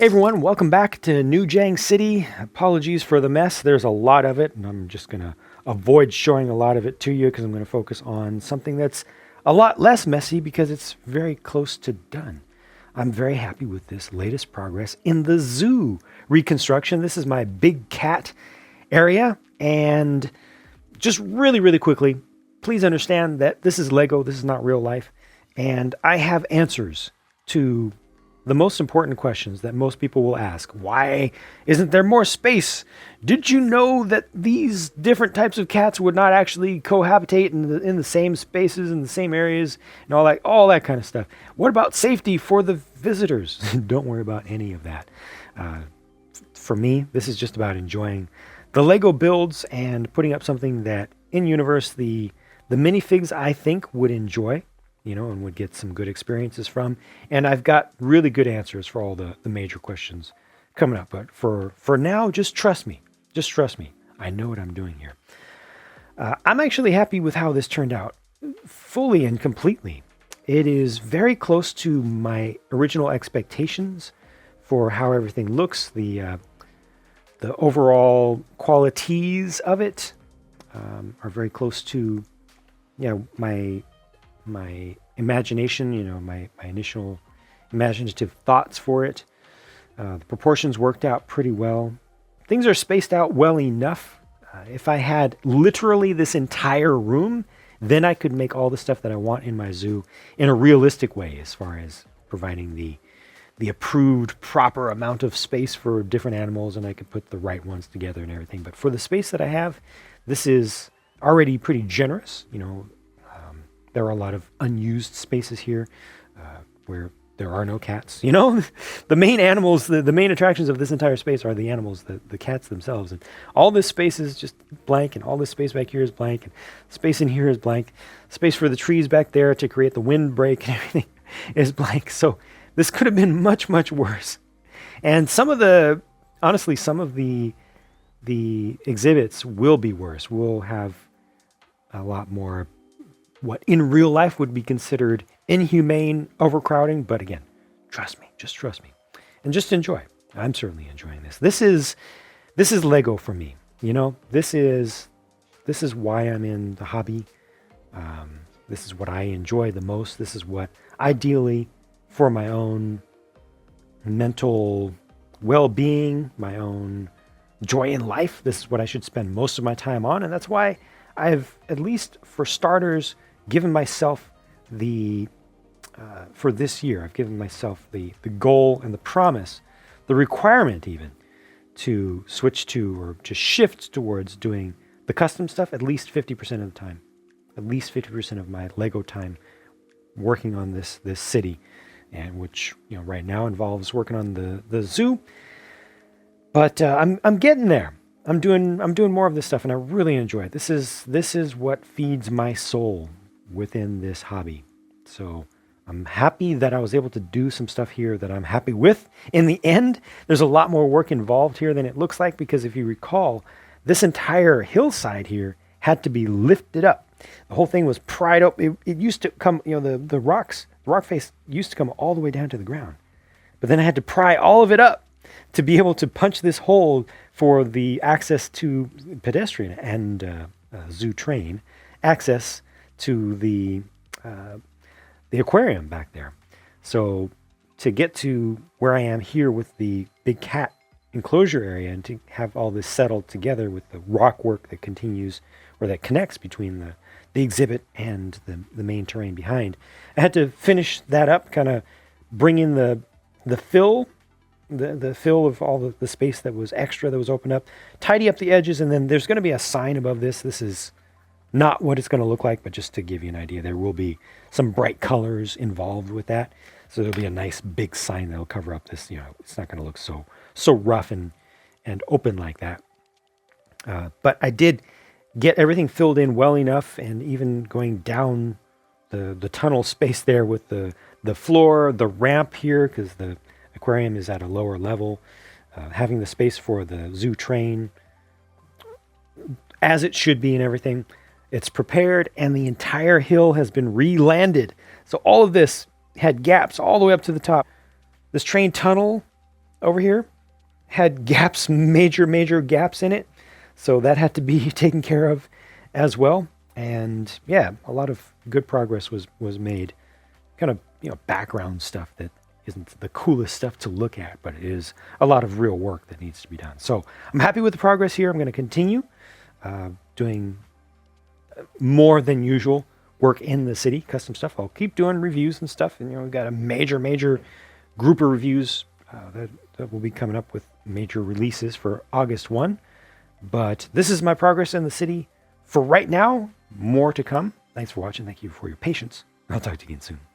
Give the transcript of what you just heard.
Hey everyone, welcome back to New JANG City. Apologies for the mess. There's a lot of it, and I'm just going to avoid showing a lot of it to you because I'm going to focus on something that's a lot less messy because it's very close to done. I'm very happy with this latest progress in the zoo reconstruction. This is my big cat area, and just really quickly, please understand that this is Lego, this is not real life, and I have answers to the most important questions that most people will ask. Why isn't there more space? Did you know that these different types of cats would not actually cohabitate in the same spaces, in the same areas, and all that kind of stuff? What about safety for the visitors? Don't worry about any of that. For me, this is just about enjoying the Lego builds and putting up something that in universe the minifigs I think would enjoy, and would get some good experiences from. And I've got really good answers for all the major questions coming up. But for now, just trust me. Just trust me. I know what I'm doing here. I'm actually happy with how this turned out, fully and completely. It is very close to my original expectations for how everything looks, the overall qualities of it are very close to my imagination, my initial imaginative thoughts for it. The proportions worked out pretty well. Things are spaced out well enough. If I had literally this entire room, then I could make all the stuff that I want in my zoo in a realistic way, as far as providing the approved proper amount of space for different animals, and I could put the right ones together and everything. But for the space that I have, this is already pretty generous. There are a lot of unused spaces here where there are no cats. The main animals, the main attractions of this entire space are the animals, the cats themselves. And all this space is just blank, and all this space back here is blank, and space in here is blank. Space for the trees back there to create the windbreak and everything is blank. So this could have been much worse. And some of the exhibits will be worse. We'll have a lot more what in real life would be considered inhumane overcrowding. But again, trust me, just trust me, and just enjoy. I'm certainly enjoying this. This is Lego for me. This is why I'm in the hobby. This is what I enjoy the most. This is what ideally for my own mental well-being, my own joy in life, this is what I should spend most of my time on. And that's why I've, at least for starters, given myself for this year, I've given myself the goal and the promise, the requirement even, to switch to or to shift towards doing the custom stuff at least 50% of the time. At least 50% of my Lego time working on this city, and which right now involves working on the zoo. But I'm getting there. I'm doing more of this stuff, and I really enjoy it. This is what feeds my soul within this hobby. So I'm happy that I was able to do some stuff here that I'm happy with. In the end, there's a lot more work involved here than it looks like, because if you recall, this entire hillside here had to be lifted up. The whole thing was pried up. It used to come, the rock face used to come all the way down to the ground. But then I had to pry all of it up to be able to punch this hole for the access to pedestrian and zoo train access to the aquarium back there. So to get to where I am here with the big cat enclosure area, and to have all this settled together with the rock work that continues, or that connects between the exhibit and the main terrain behind, I had to finish that up, kind of bring in the fill, the fill of all the space that was extra, that was opened up, tidy up the edges, and then there's going to be a sign above this. This is not what it's going to look like, but just to give you an idea, there will be some bright colors involved with that. So there'll be a nice big sign that'll cover up this. It's not going to look so rough and open like that. But I did get everything filled in well enough, and even going down the tunnel space there with the floor, the ramp here, because the aquarium is at a lower level, having the space for the zoo train as it should be and everything. It's prepared, and the entire hill has been re-landed. So all of this had gaps all the way up to the top. This train tunnel over here had gaps, major gaps in it. So that had to be taken care of as well. And yeah, a lot of good progress was made. Kind of, background stuff that isn't the coolest stuff to look at, but it is a lot of real work that needs to be done. So I'm happy with the progress here. I'm going to continue doing more than usual work in the city, custom stuff. I'll keep doing reviews and stuff. And, we've got a major group of reviews that will be coming up with major releases for August 1. But this is my progress in the city for right now. More to come. Thanks for watching. Thank you for your patience. I'll talk to you again soon.